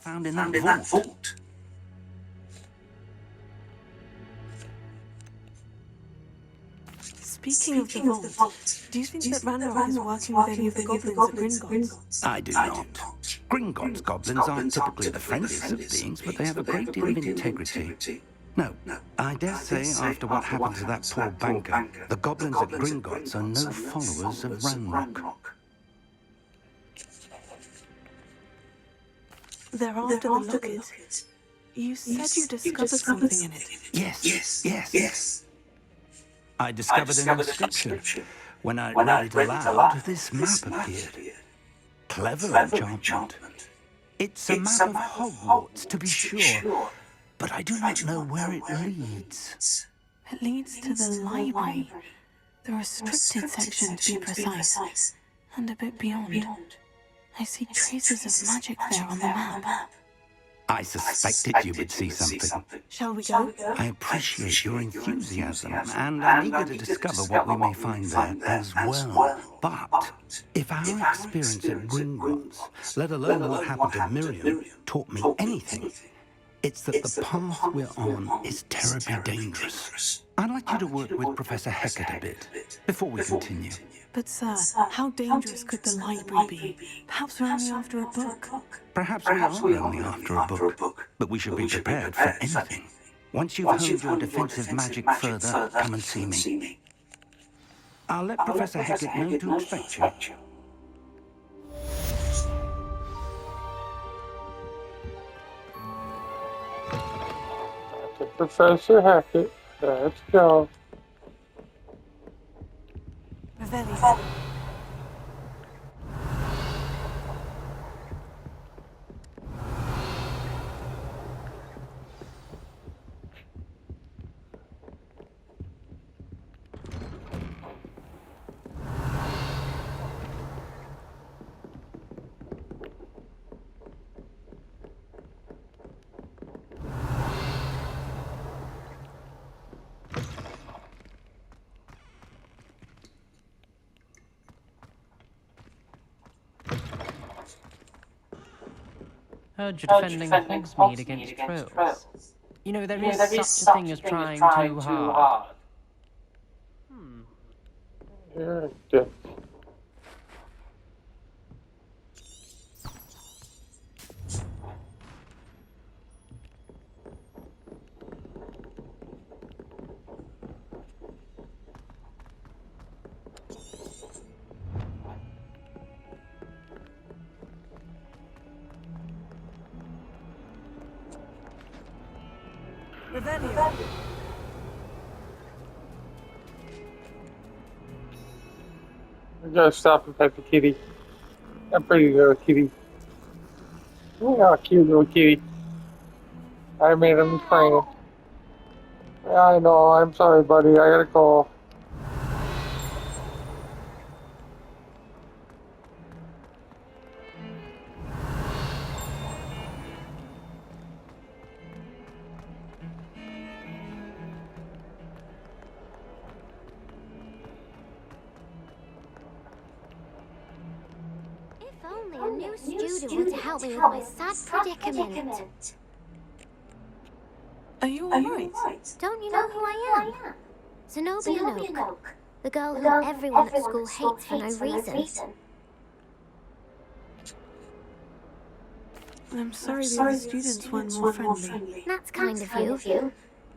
found in that vault. Speaking of the vault, do you think that Ranrock is working with any of the goblins at Gringotts? I do not. Gringotts goblins aren't typically the friendliest of beings, but they have a great deal of integrity. No, I dare say after what happened to that poor banker, the goblins at Gringotts are no followers of Ranrock. They're after the locket. You said you discovered something in it. Yes. I discovered an inscription. When I read it aloud, this map appeared. Clever enchantment. It's a map of Hogwarts, to be sure, but I do not know where it leads. It leads to the library. The restricted section, to be precise. And a bit beyond. I see traces of magic there on the map. I suspected you would see something. Shall we go? I appreciate your enthusiasm, and I'm eager to discover what we may find there as well. But if our experience at Gringotts, let alone what happened to Miriam, taught me anything, it's that the path we're on is terribly dangerous. I'd like you to work with Professor Hecat a bit before we continue. But sir, how dangerous could the library be? Perhaps we're only after a book. Perhaps we are only after a book, but we should be prepared for anything. Once you've honed your defensive magic further, come and see me. I'll let Professor Hecat know to expect you. Professor Hackett, let's go. Revelio. Heard you're defending Hogsmeade against trolls. You know, there is such a thing as trying too hard. You're a dick. Revelio. We gotta stop and pet the kitty. That pretty little kitty. Oh, cute little kitty. I made him friend. Yeah, I know. I'm sorry, buddy. I gotta go. If only a new student were to help me with my sad predicament. Are you alright? Don't you know who I am? Zenobia Noak, the girl whom everyone at school hates for no reason. I'm sorry the other students weren't more friendly. That's kind of you.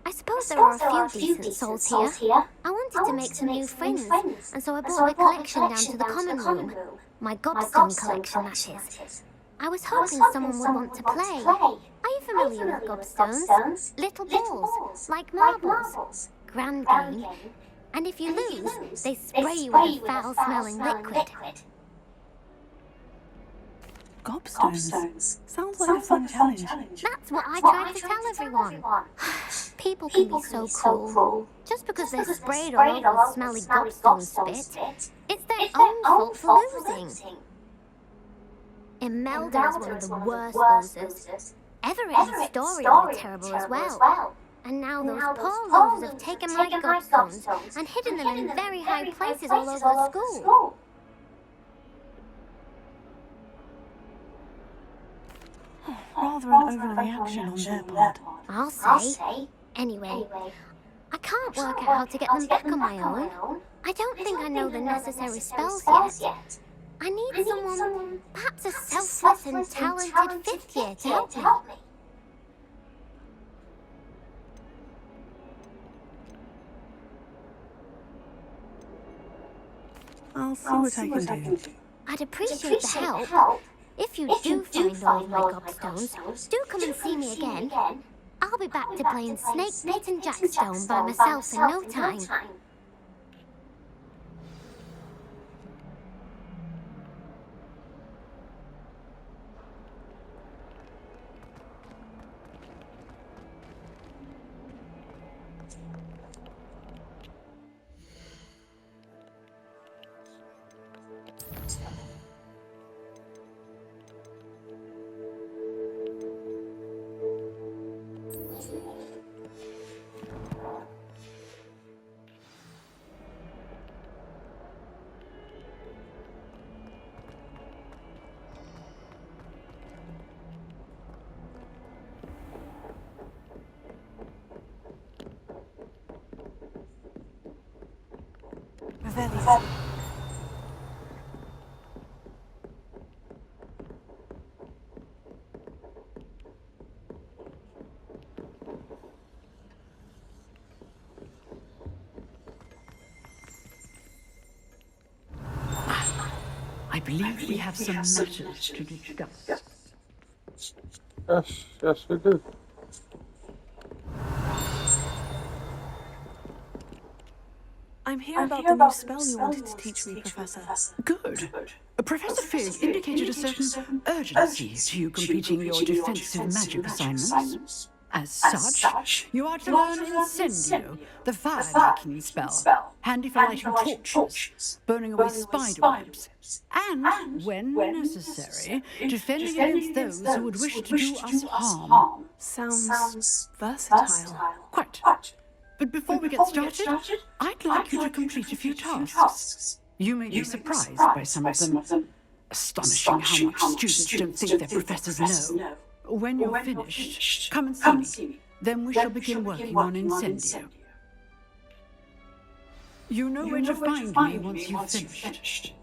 I suppose there are a few decent souls here. I wanted to make some new friends, and so I brought my collection down to the common room. My gobstone collection, that is. I was hoping someone would want to play. Are you familiar with gobstones? Little balls, like marbles. Grand game. And if you lose, they spray you with a foul-smelling liquid. Gobstones? Sounds like a fun challenge. That's what I tried to tell everyone. People can be so cruel. Just because they're sprayed all over with smelly gobstone spit, it's their own fault for losing. Imelda is one of the worst losers. Everett and Story were terrible as well. And now those poor losers have taken my gobstones and hidden them in very high places all over the school. rather an overreaction on their part. I'll say. Anyway, I can't work out how to get them back on my own. I don't think I know the necessary spells yet. I need someone, perhaps a selfless and talented fifth year to help me. I'll see what I can do. I'd appreciate the help. If you do find all of my gobstones, do come and see me again. I'll be back to playing Snake Pit and Jackstone by myself in no time. Revelio. I believe we have some matters to discuss. Yes, we do. I'm here about the new spell you wanted to teach me, Professor. Good. Professor Fig indicated a certain urgency to you completing your defensive magic assignments. As such, you are to learn Incendio, the fire-making spell, handy for lighting torches, burning away spider webs, and, when necessary, defending against those who would wish to do us harm. Sounds versatile. Quite. But before we get started, I'd like you to complete a few tasks. You may be surprised by some of them. Astonishing how much students don't think their professors know. When you're finished, come and see me. Then we shall begin working on Incendio. You know where to find me once you've finished.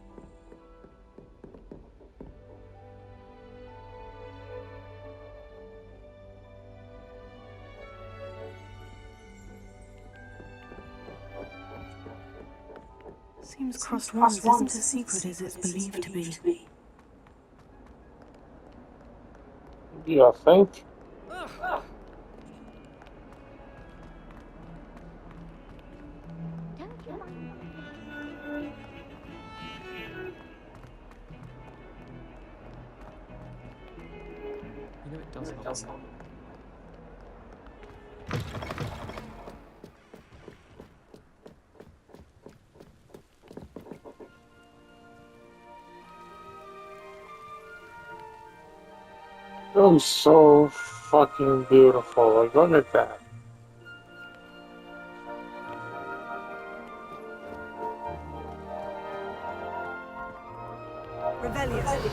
Seems Crossed Wands isn't as secret as it's believed to be. You think? Don't you mind? You know it does help. It was so fucking beautiful. Like, look at that. Revelio.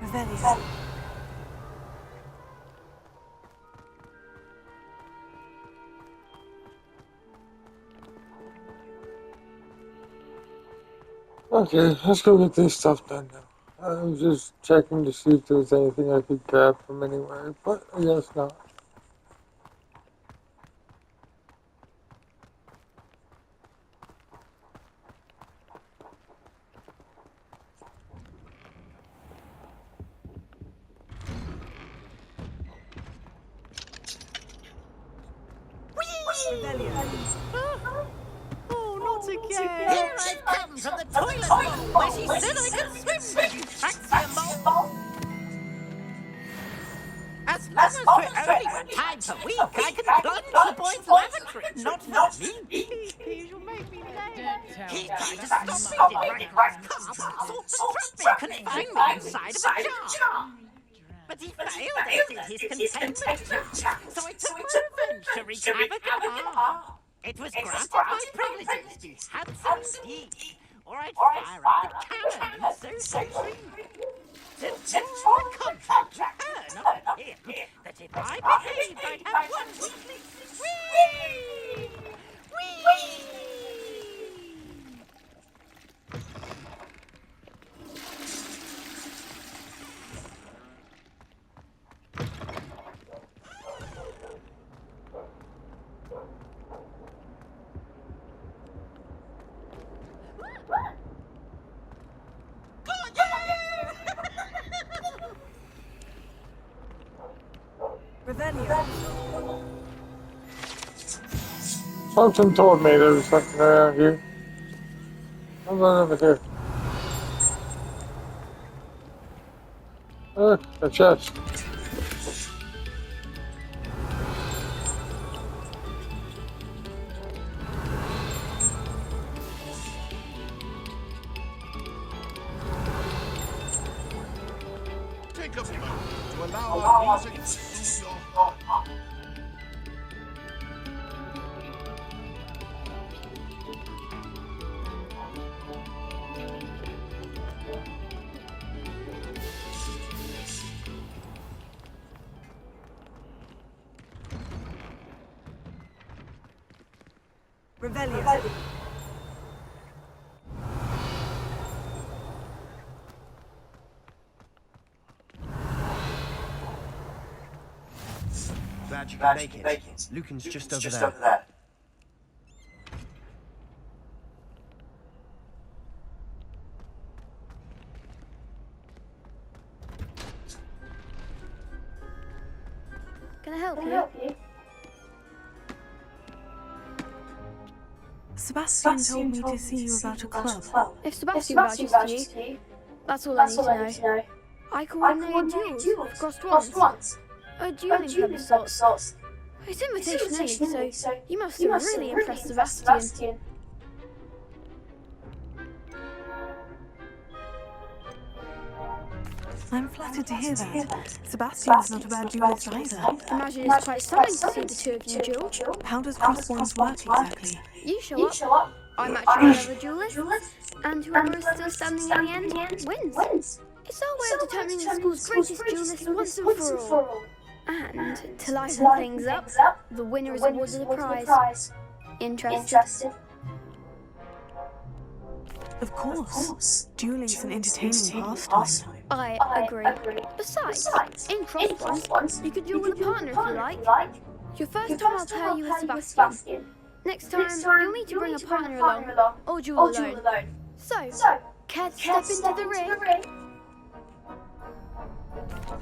Revelio. Okay, let's go get this stuff done now. I was just checking to see if there was anything I could grab from anywhere, but I guess not. Oh, not again. Here I've come from the toilet bowl where she said I could swim, you fancy mole. As long as we're only one time per week, I can plunge the boys' lavatory, not for me. Please, you'll make me late. He tried to stop me, did Rycroft's car, thought the trap may confine me inside of a jar. But he failed as did his containment jar, so I took my revenge to wreak havoc on her. It was granted my privileges to handsome indeed, or I'd fire up the cannon so free. To tell the contract turn on him that if I behaved, I'd have one weekly whee! Whee! Something told me there was something around here. I'm going over here. A chest. Take a moment to allow our music to soothe your heart. Glad you can make it. Lucan's just over there. Can I help you? Sebastian told me to see you about a club. If Sebastian vouches for you, that's all I need to know. I coordinate duels with crossed ones. A dueling club of sorts. It's invitation only, so you must have really impressed Sebastian. I'm flattered to hear that. Sebastian's not a bad duelist either. Imagine it's quite stunning to see the two of you duel. How does cross wands work exactly? You show up, I match you with other duelists, and whoever is still standing in the end wins. It's our way of determining the school's greatest duelist once and for all. And to liven things up, the winner is awarded a prize. Interested? Of course. Dueling's an entertaining pastime. I agree. Besides, in cross ones, you could duel with a partner if you like. Your first time I'll pair you with Sebastian. Next time, you'll need to bring a partner along, or duel alone. So, care to step into the ring?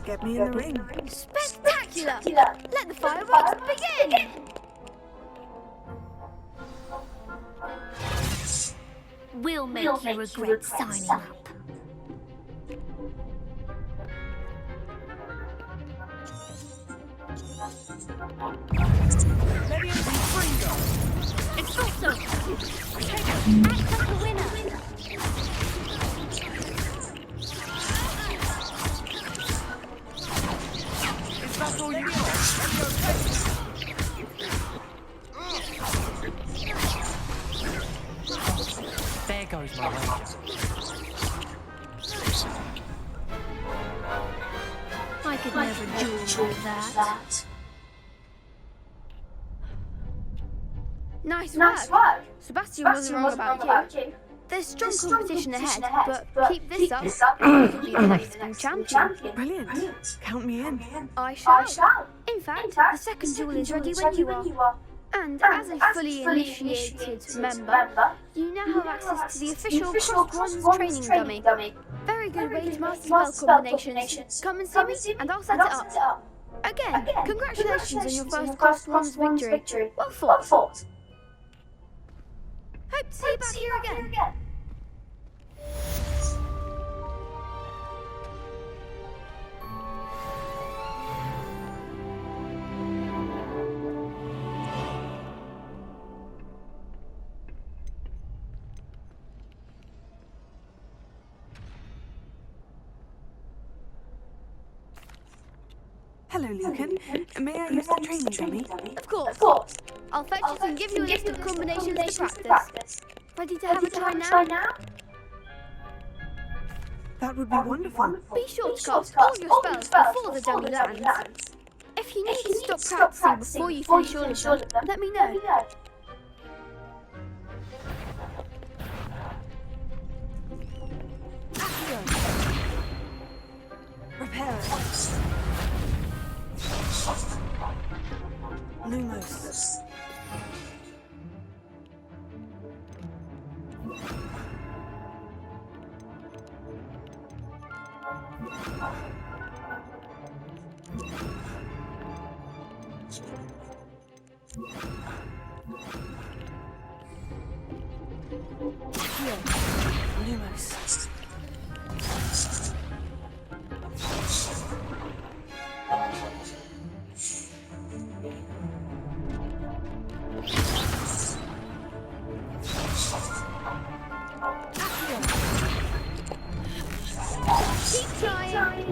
Get me in the ring. Spectacular! Let the fireworks begin! We'll make you regret signing up. It's also act like a winner. Is that all you got? There goes my wager. I could never duel like that. Nice work! Sebastian wasn't wrong about you. There's strong competition ahead, but keep this up, you could be the next school champion. Brilliant. Count me in. I shall. In fact, the second duel is ready when you are. And as a fully initiated member, you now have access to the official Crossed Ones training dummy. Very good way to master spell combinations. Come and see me, and I'll set it up. Again, congratulations on your first Class 1's victory. Well fought. Hope to see you back here again. Hello, Lucan. May I use the training dummy? Of course. I'll fetch it and give you a list of combinations to practice. Ready to have a try now? That would be wonderful. Be sure to cast all your spells before the dummy lands. If you need to stop practicing before you finish all of them, let me know. Repair it. Lumos. Here. Lumos. Keep trying.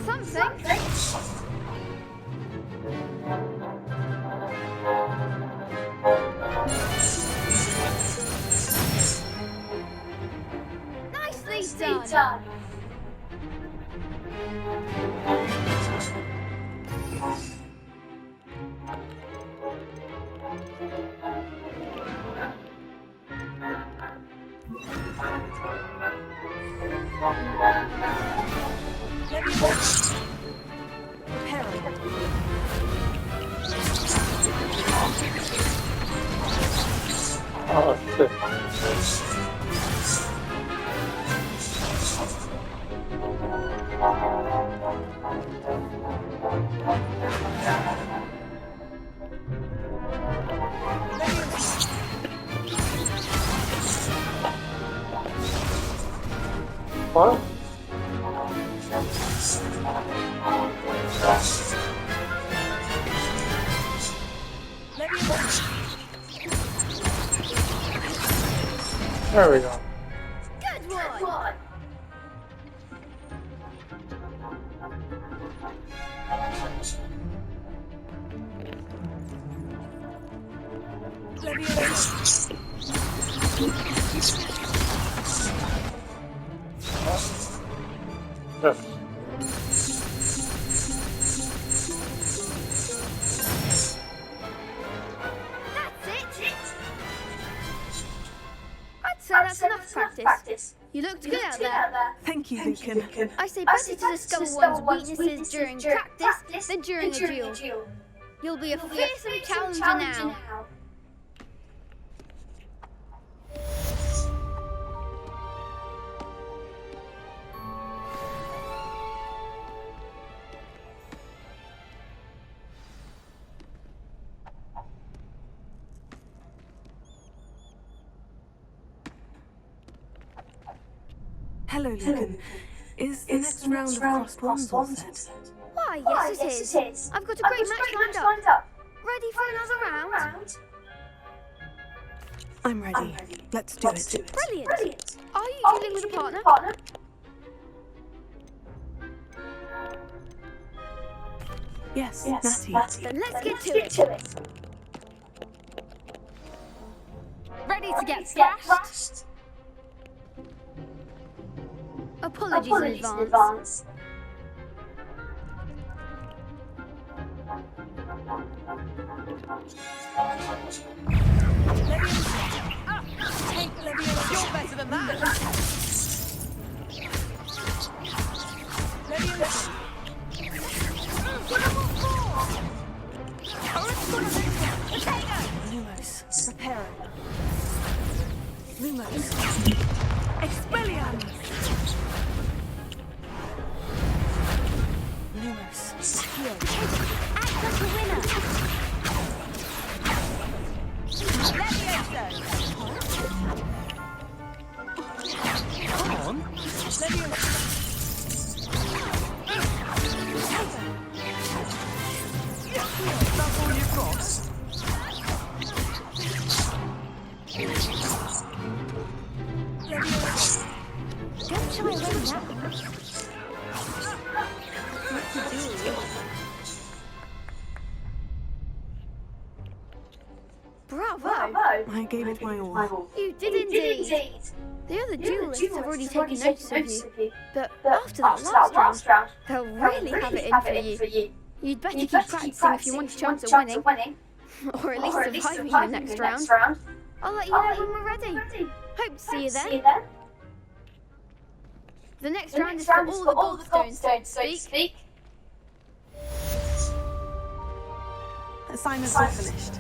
That was something. Nicely done. Oh, shit. What? There we go. Good one. Yes. That's it. I'd say that's enough practice. You looked good out there. Thank you, Lucan. I say better to discover one's weaknesses during practice than during a duel. You'll be a fearsome challenger now. Hello, Lucan. Is the next round of crossed wands all set? Why, yes it is. I've got a great match lined up. Ready for another round? I'm ready. Let's do it. Brilliant. Are you dealing with a partner? Yes, Natty. Then let's get to it. Ready to get thrashed? Apologies in advance. You're better than that. Lumos, prepare it. Lumos. Expelliarmus. Lumos. Accio. Act like a winner. Levioso! Come on. That's all you've got? Don't shy away now. Bravo! I gave it my all. You did indeed. The other duelists have already taken notice of you, but after that last round, they'll really have it in for you. You'd better keep practicing if you want a chance at winning, or at least surviving the next round. I'll let you know when we're ready. Hope to see you then. The next round is for all the gobstones, so to speak. Assignments are finished.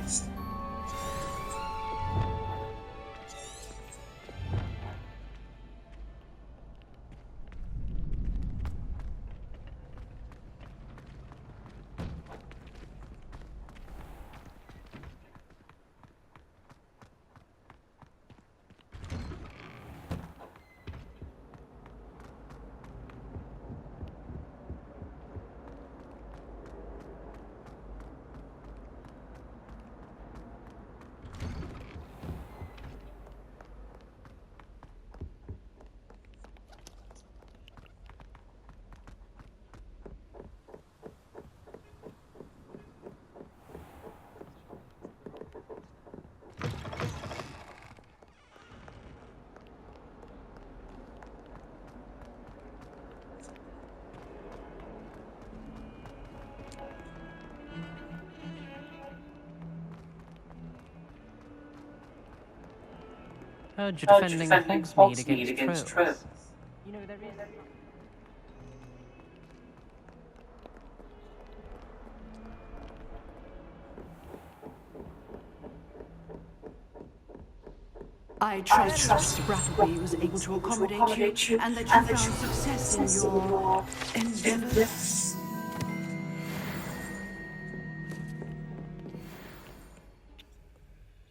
Heard you're defending Hogsmeade against trolls. You know, there is... I trust that Mr. Brattleby was able to accommodate you and that you found success in your endeavors.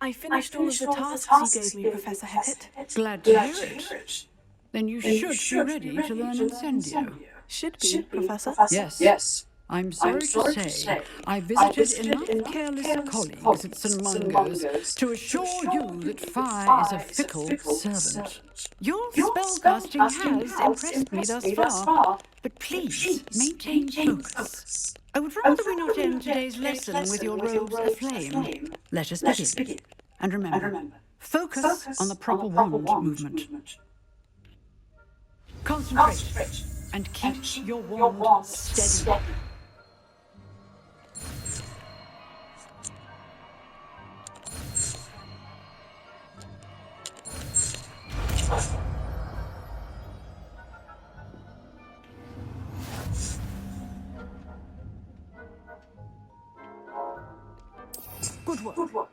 I finished all of the tasks you gave me, Professor Hecat. Glad to hear it. Then you should be ready to learn Incendio. Should be, Professor. Yes. I'm sorry to say, I visited enough careless colleagues at St. Mungo's to assure you that fire is a fickle servant. Your spellcasting has impressed me thus far, but please maintain focus. I would rather we not end today's lesson with your robes aflame. Let us begin. And remember, focus on the proper wand movement. Concentrate and keep your wand steady. Good work.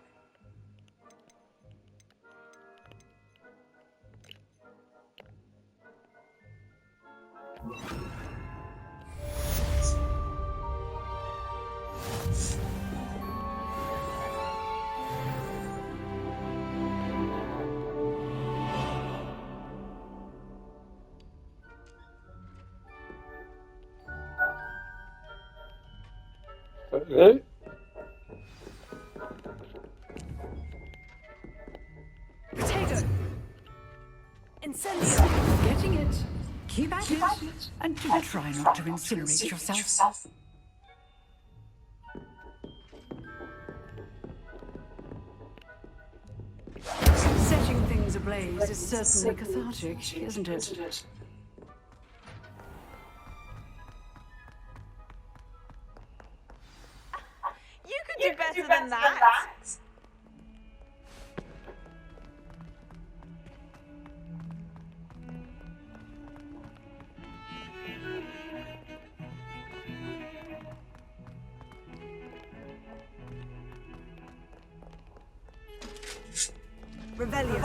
Okay. Potato! Incendio! Getting it. Keep at it. And do try not to incinerate yourself. Setting things ablaze is certainly cathartic, isn't it? You could do better than that. Rebellion.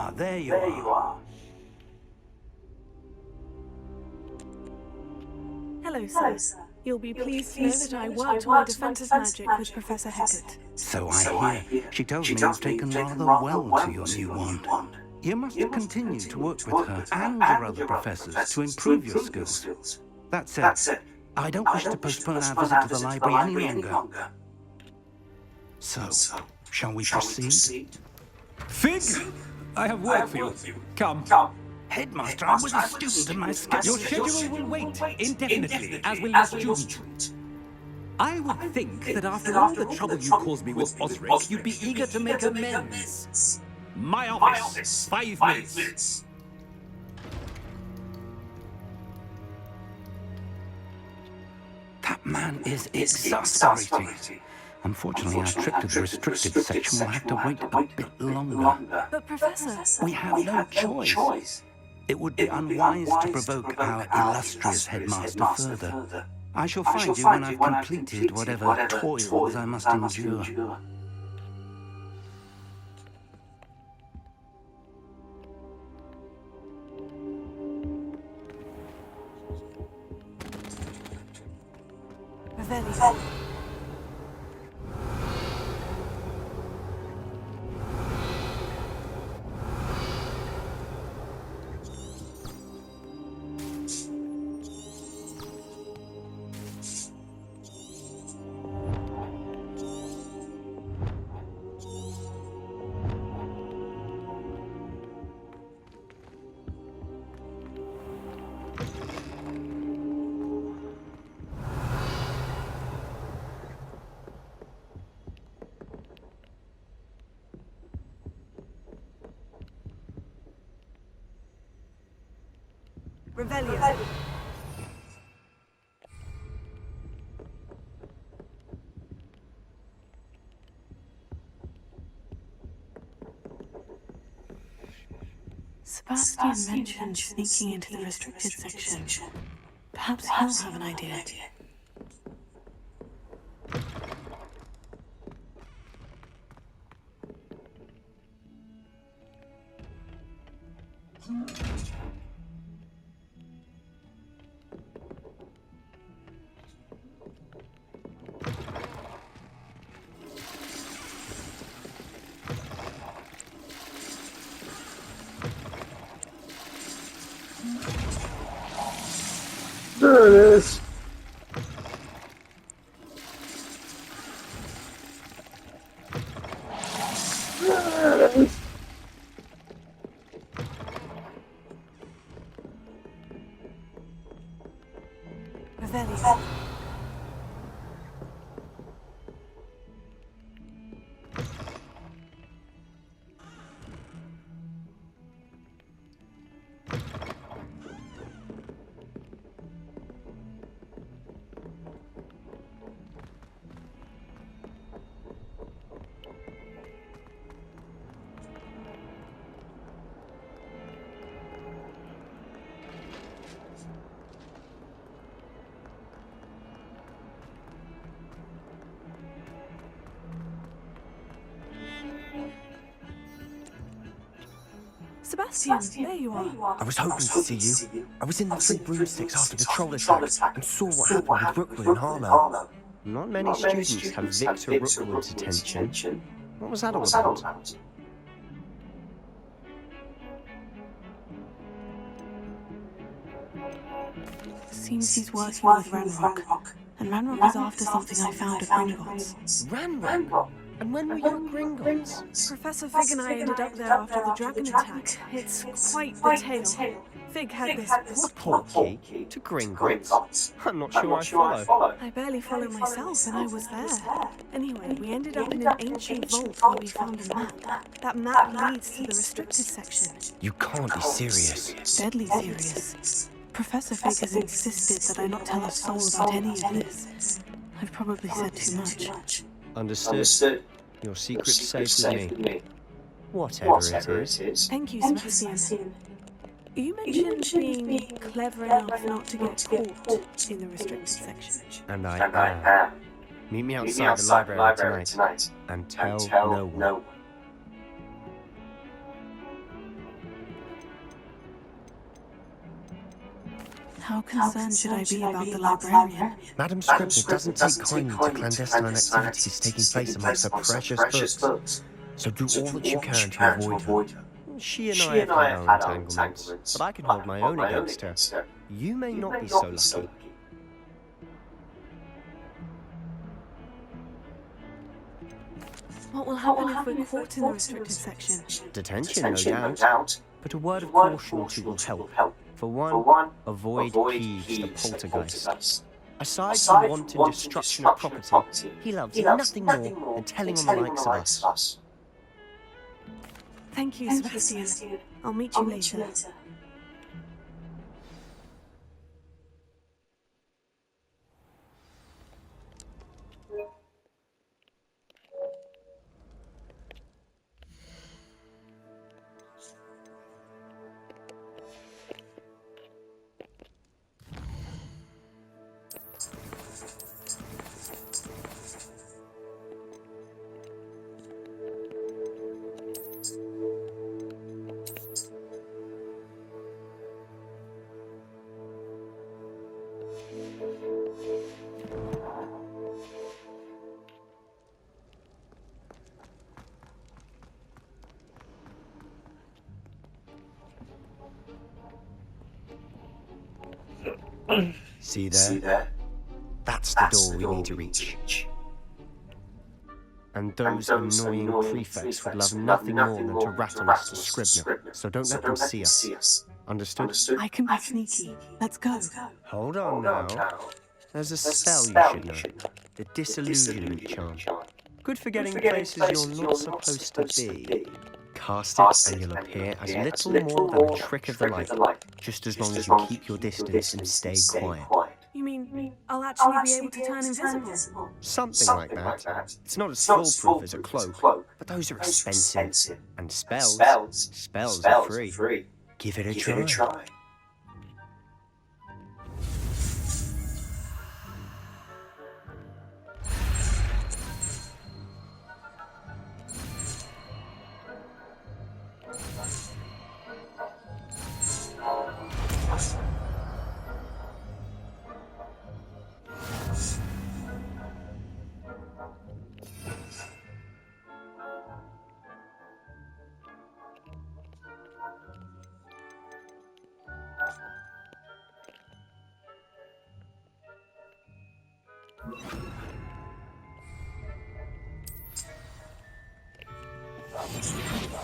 are. There you are. Hello, sir. You'll be pleased to know that I work toward defensive magic with Professor Heckert. So I hear. She tells me you've taken rather well to your new wand. You must continue to work with her and your other professors to improve your skills. That said, I don't wish to postpone our visit to the library any longer. So, shall we proceed? Fig, I have work for you. Come. Headmaster, I was a student and my schedule... Your schedule will wait indefinitely, as will your student. I would think that after all the trouble you caused me with Osric, you'd be eager to make amends. My office, 5 minutes. That man is exasperating. Unfortunately, our trip to the restricted section will have to wait a bit longer. But, Professor... We have no choice. It would be unwise to provoke our illustrious headmaster further. I shall find you when I've completed whatever toils I must endure. Revelio. Revelio. Sebastian mentioned sneaking into the restricted section. Perhaps he'll have an idea. There it is. There it is. Revelio. Sebastian, there you are. I was hoping to see you. I was in the Three Broomsticks after the troll attack and saw what happened with Rookwood and Harlow. Not many students have Victor Rookwood's attention. What was that all about? Seems he's working with Ranrock. And Ranrock is after something I found at Gringotts. Ranrock? And when were you at Gringotts? Professor Fig and I ended up there after the dragon attack. It's quite the tale. Fig had this portkey to Gringotts? I'm not sure I follow. I barely follow myself, and I was there. Anyway, we ended up in an ancient vault where we found a map. That map leads to the restricted section. You can't be serious. Deadly serious. Professor Fig has insisted that I not tell a soul about any of this. I've probably said too much. Understood. Your secret's safe with me. Whatever it is. Thank you, Sebastian. You mentioned being clever enough not to get caught in the restricted section. And I am. Meet me outside the library tonight. And tell no one. How concerned should I be about the librarian? Madam Scribner doesn't take kindly to clandestine activities taking place amongst her precious books, so do all that you can to avoid her. She and I have had our entanglements, but I can hold my own against her. You may not be so lucky. What will happen if we're caught in the restricted section? Detention, no doubt. But a word of caution or two will help. For one, avoid Peeves, the poltergeist. Aside from wanton destruction of property, he loves nothing more than telling on the likes of us. Thank you, Sebastian. I'll meet you later. See there? That's the door we need to reach. And those annoying prefects would love nothing more than to rat on Mr. Scribner, so don't let them see us. Understood? I can be sneaky. Let's go. Hold on now. There's a spell you should know. The disillusionment charm. Good for getting places you're not supposed to be. Cast it and you'll appear as little more than a trick of the light, just as long as you keep your distance and stay quiet. You mean I'll actually be able to turn invisible? Something like that. It's not as foolproof as a cloak, but those are expensive. And spells are free. Give it a try.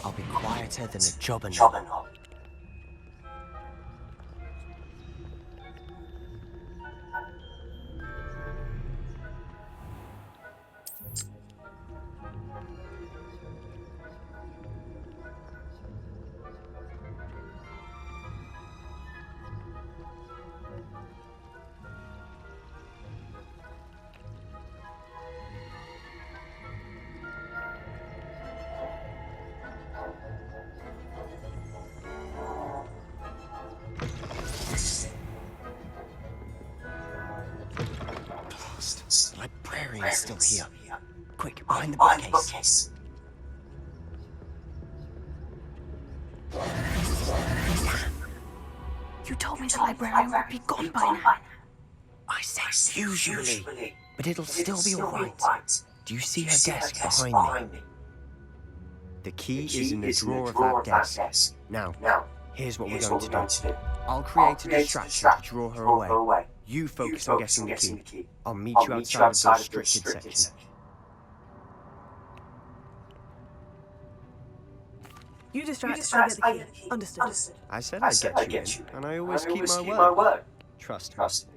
I'll be quieter than a jobberknob. The librarian's still here. Quick, behind the bookcase. You told me the librarian would be gone by now. I said usually, but it'll still be alright. Do you see her desk behind me? The key is in the drawer of that desk. Now, here's what we're going to do. I'll create a distraction to draw her away. You focus on getting the key. I'll meet you outside of the restricted section. You distract, I'll get the key. Understood. I said I'd get you in, and I always keep my word. Trust me.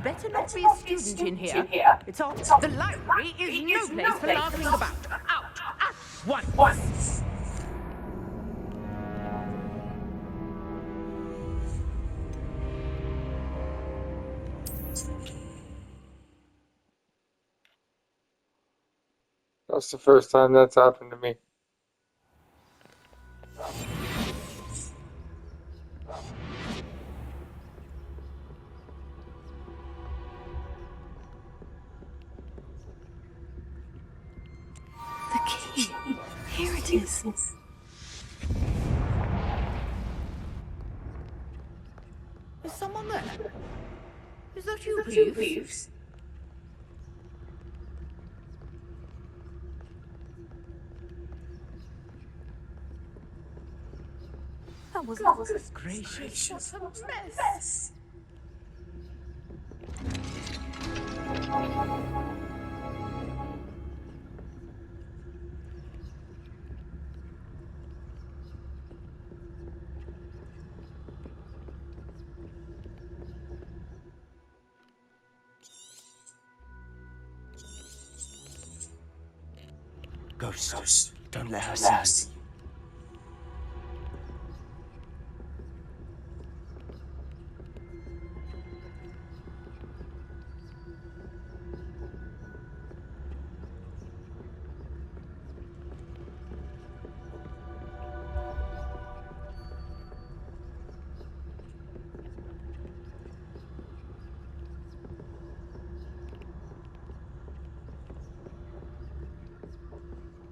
Better not be a student in here. It's all. The library is no place for laughing about. Out at once. That's the first time that's happened to me. key. Here it is. Is someone there? Is that you, Peeves? That was Gracious. what a mess. Ghost, don't let her see you.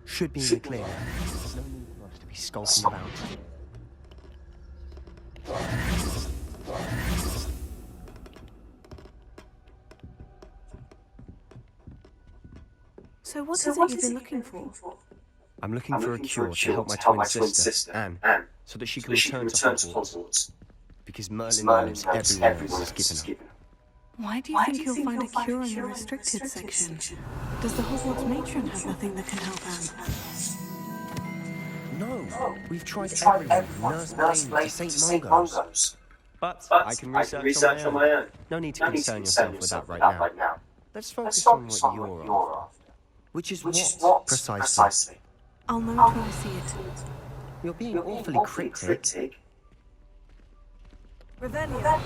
Should be in the clear. There's no need for us to be skulking about. So what is it you've been looking for? I'm looking for a cure to help my twin sister, Anne, so that she can return to Hogwarts. Because Merlin knows everyone else has given up. Why do you think you'll find a cure in the restricted section? Does the Hogwarts matron have nothing that can help Anne? No, we've tried everyone, from Nurse Blaine to St. Mungo's. But I can research on my own. No need to concern yourself with that right now. Let's focus on what you're after. Which is what, precisely? I'll know it when I see it. You're being awfully cryptic. Revelio.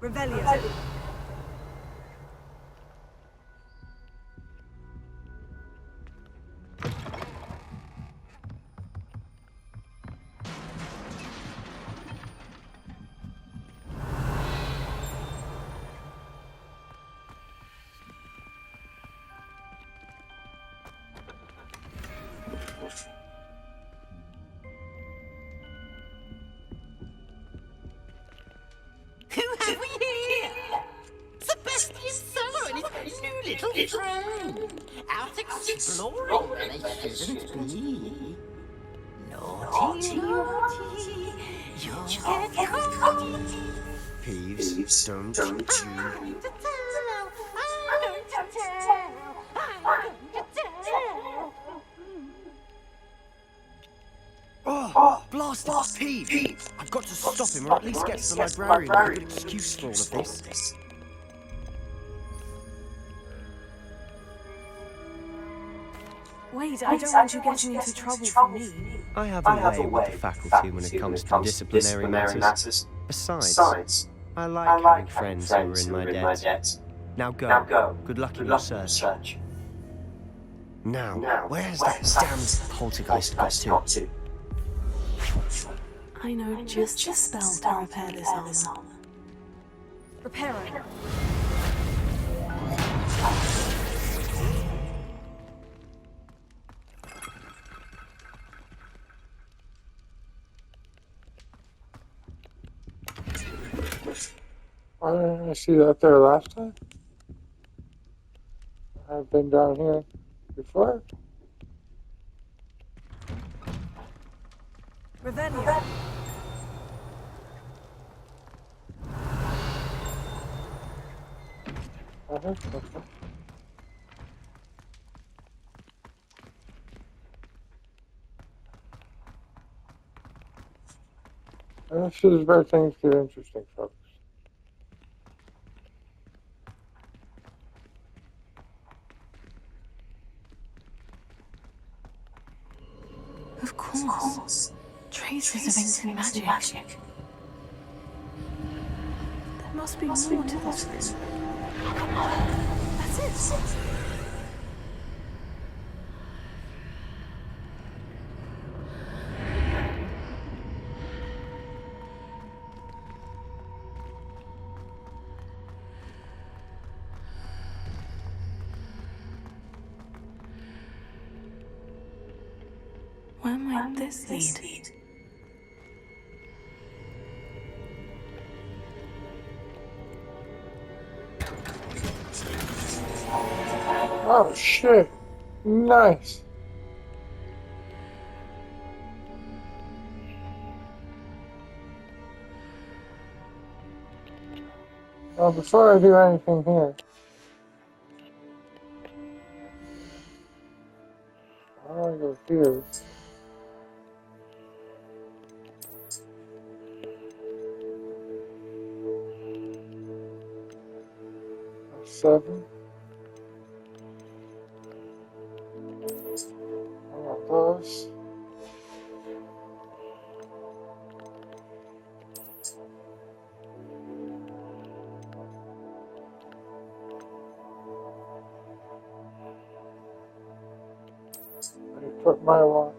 Revelio. Who have we here? Sebastian Summer and his new little friend. Out exploring where they shouldn't be. Naughty, naughty. You'll get caught. Peeves, don't you... I'm going to tell. I'm going to tell. I'm going to tell. Oh, blast it, Peeves! I've got to stop him, or at least get to the librarian with a good excuse for all of this. Wait, I don't want you getting into trouble for me. I have a way with the faculty when it comes to disciplinary matters. Besides, I like having friends who are in my debt. Now go. Good luck in your search. Now, where's that damned poltergeist got to? I know just the spell to repair this armor. Repair it. Why didn't I see that there last time? I've been down here before. Revelio. Okay. This is where things get interesting, folks. course. Traces of ancient magic. There must be more to this room. That's it. Where might this lead? Oh shit. Nice. Well, before I do anything here, I want to go here. Seven. I want those. I put my one.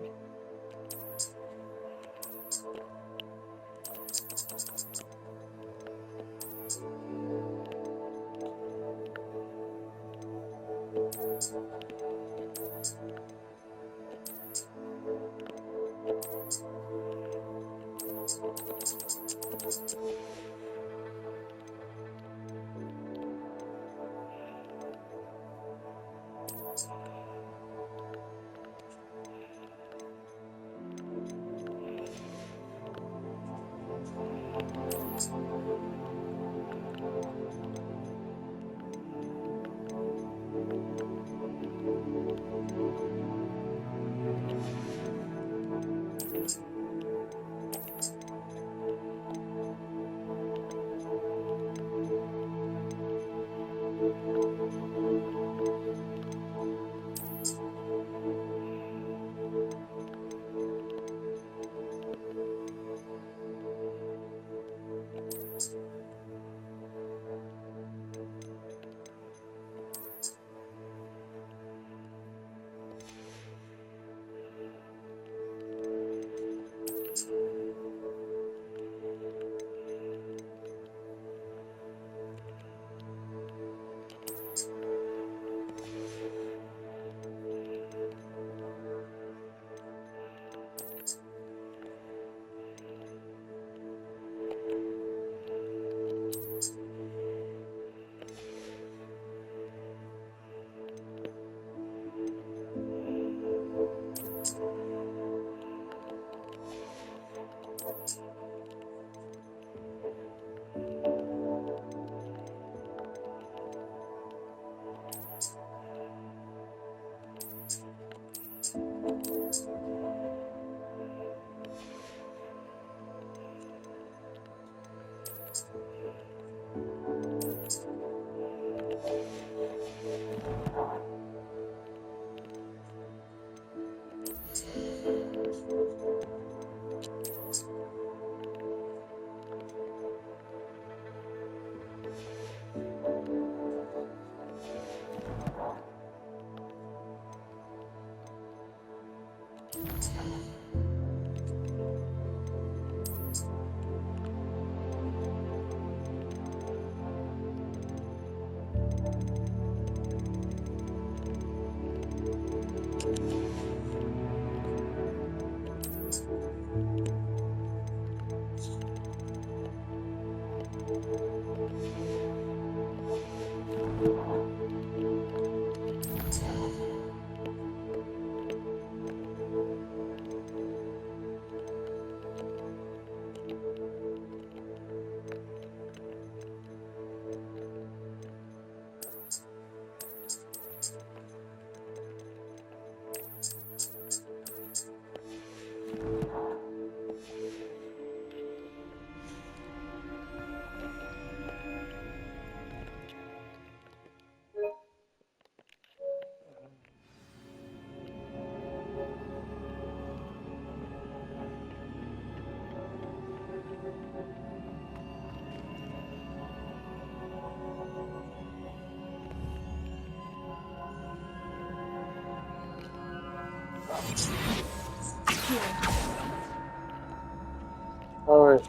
Alright.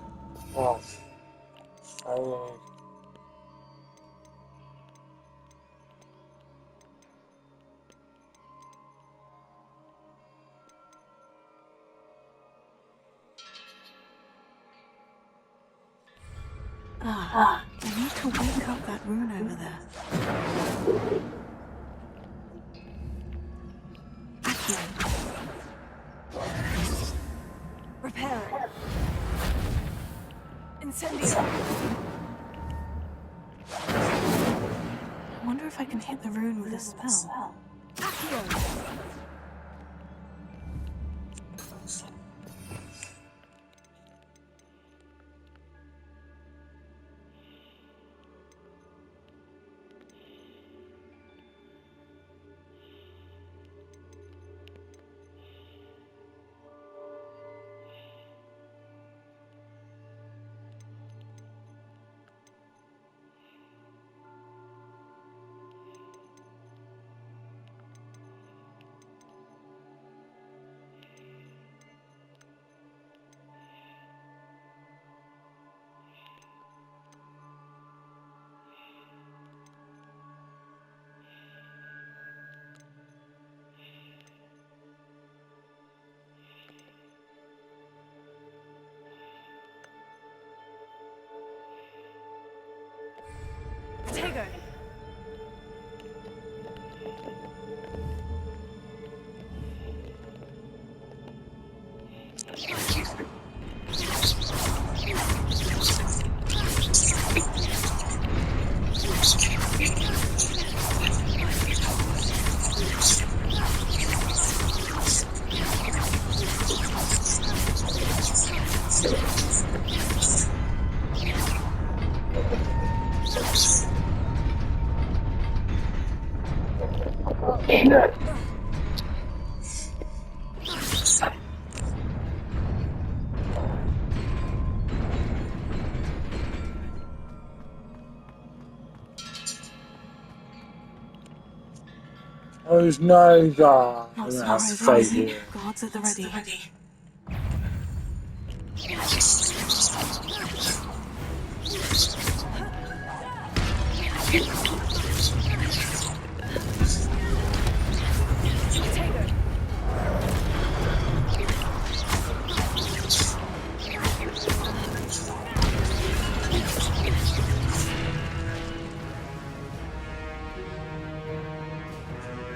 Oh. I I need to wake up that rune over there. Accio. Repair. Incendio. I wonder if I can hit the rune with a spell. Accio. Tego. There's no Not surprising. Guards at the ready.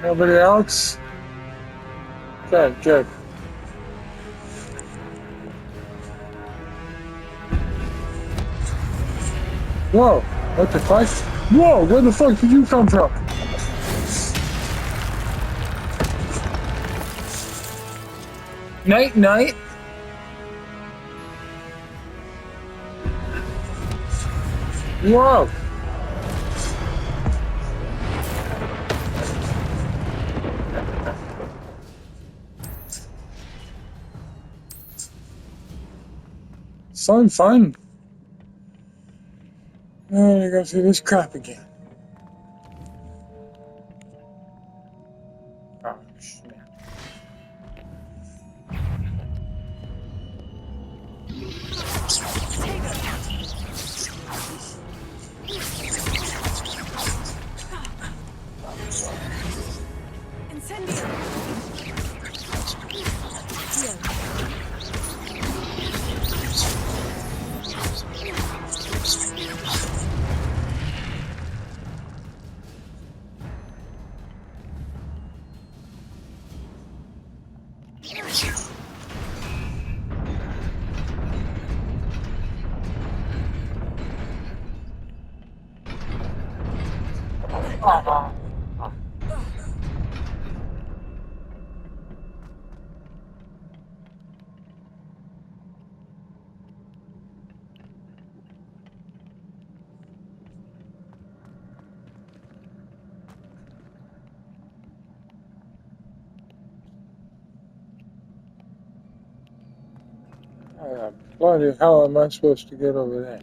Nobody else? Good, good. Whoa, what the fuck? Whoa, where the fuck did you come from? Night, night. Whoa. Fun, fun. Now I go through this crap again. Oh, shit. Bloody hell am I supposed to get over there?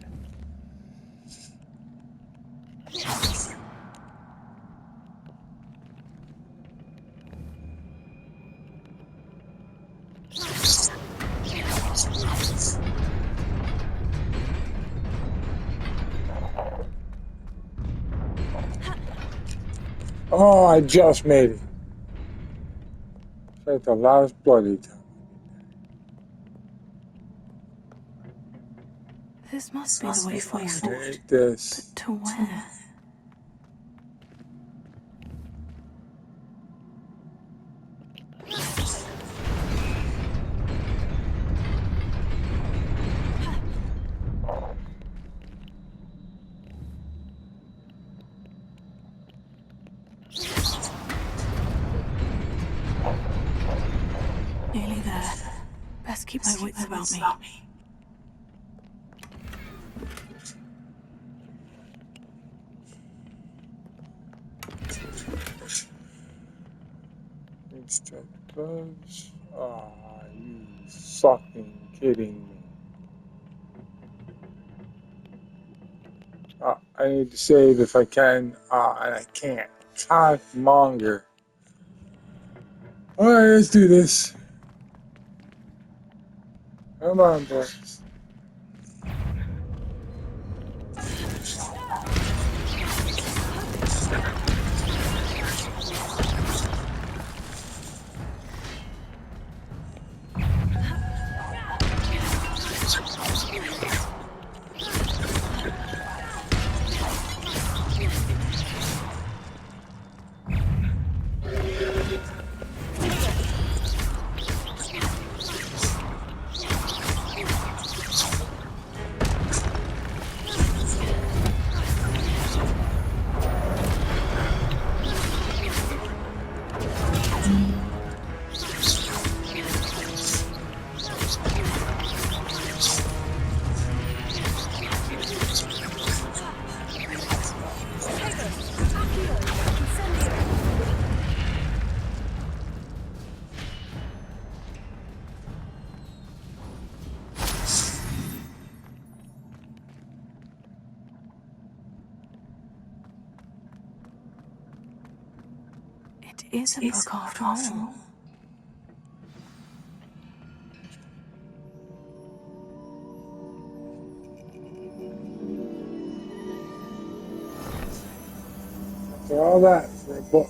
Oh, I just made it. Spent a lot of bloody time. This must be the way forward. Made this. But to where? Nearly there. Best keep my wits about me. Instant bugs. Ah, you fucking kidding me. I need to save if I can, and I can't. Cockmonger. Alright, let's do this. Come on, boys. It is a book after all. After all that for a book.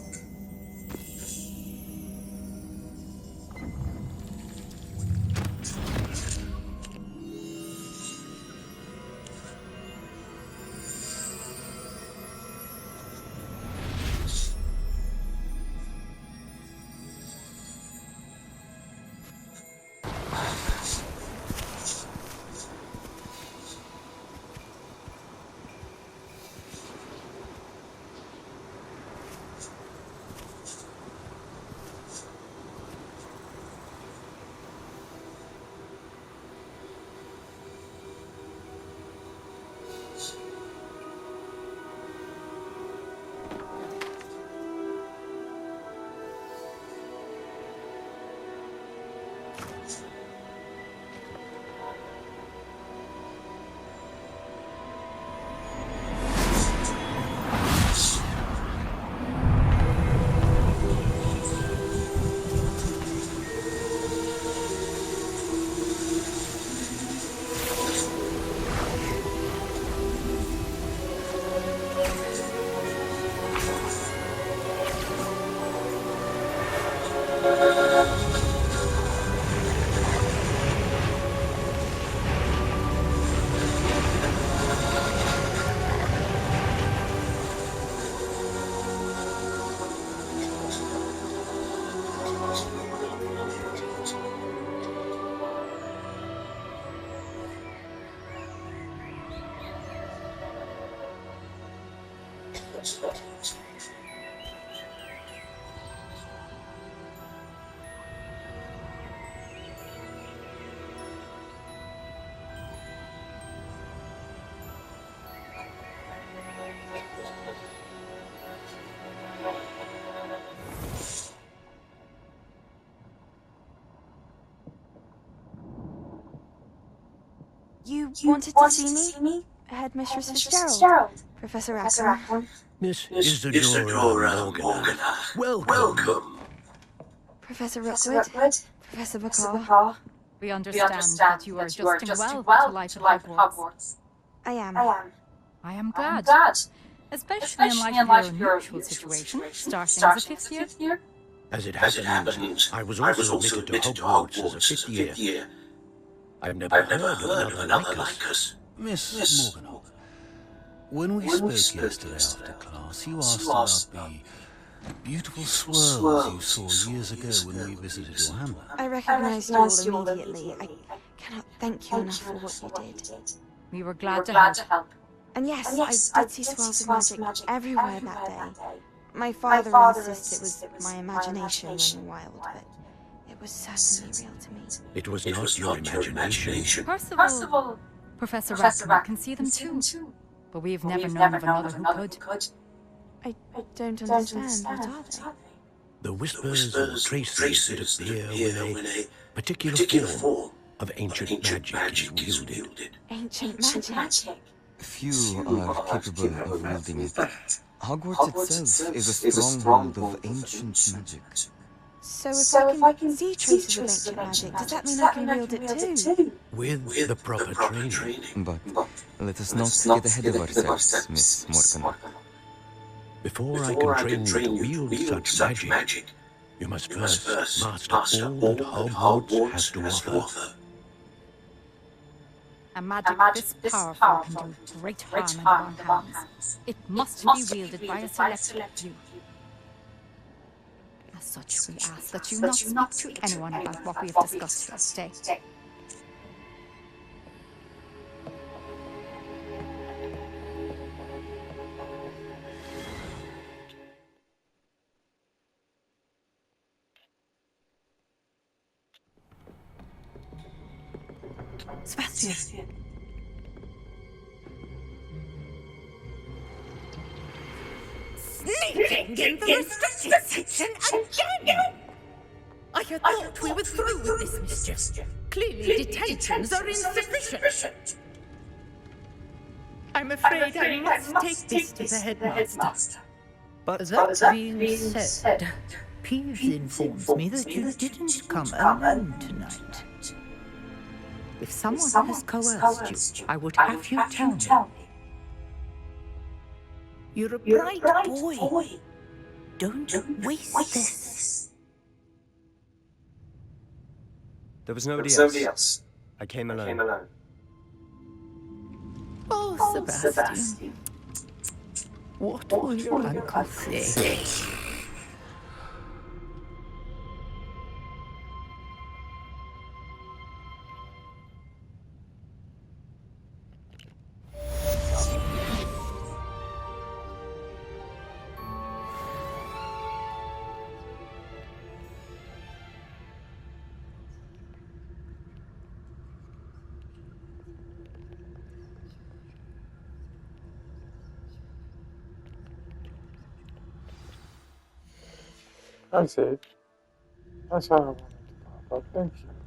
You wanted to see me? Headmistress Fitzgerald. Professor Rackham. Miss Isadora Morgana. Welcome. Professor Rookwood. Professor McCaw. We understand that you are adjusting well to life at Hogwarts. I am. I am glad. Especially in light of your unusual situation, starting as a fifth year. As it happens, I was also admitted to Hogwarts as a fifth year. I've never heard of another like us. Miss Morganholm, when we spoke yesterday after class, you asked about the beautiful swirls you saw years ago when we visited your hamlet. I recognized you all immediately. I cannot thank you enough for what you did. We were glad to help. And yes, I did see swirls of magic everywhere that day. My father insists it was my imagination running wild, but it was certainly real to me. It was not your imagination. Percival, Professor Rackham can see them too. But we've never known of another who could. I don't understand. What are they? The whispers or traces that appear when a particular form of ancient magic is wielded. Ancient magic? Few are capable of wielding it. Hogwarts itself is a stronghold of ancient magic. So if I can see traces of ancient magic, does that mean I can wield it too? With the proper training. But let us not get ahead of ourselves, Miss Morgan. Before I can train you to wield such magic, you must first master all that Hogwarts has to offer. A magic this powerful can do great harm in the wrong hands. It must be wielded by a select few. As such, we ask that you not speak to anyone about what we have discussed here today. Sebastian. Sneaking in the restricted section again! I had thought we were through with this mischief. Clearly detentions are insufficient. I'm afraid I must take this to the headmaster. But that being said, Peeves informs me that you didn't come alone tonight. If someone has coerced you, I would have you tell me. You're a bright boy. Don't waste this. There was nobody else. I came alone. Oh, Sebastian. What will your uncle say? That's it. That's how I wanted to pop up. Thank you.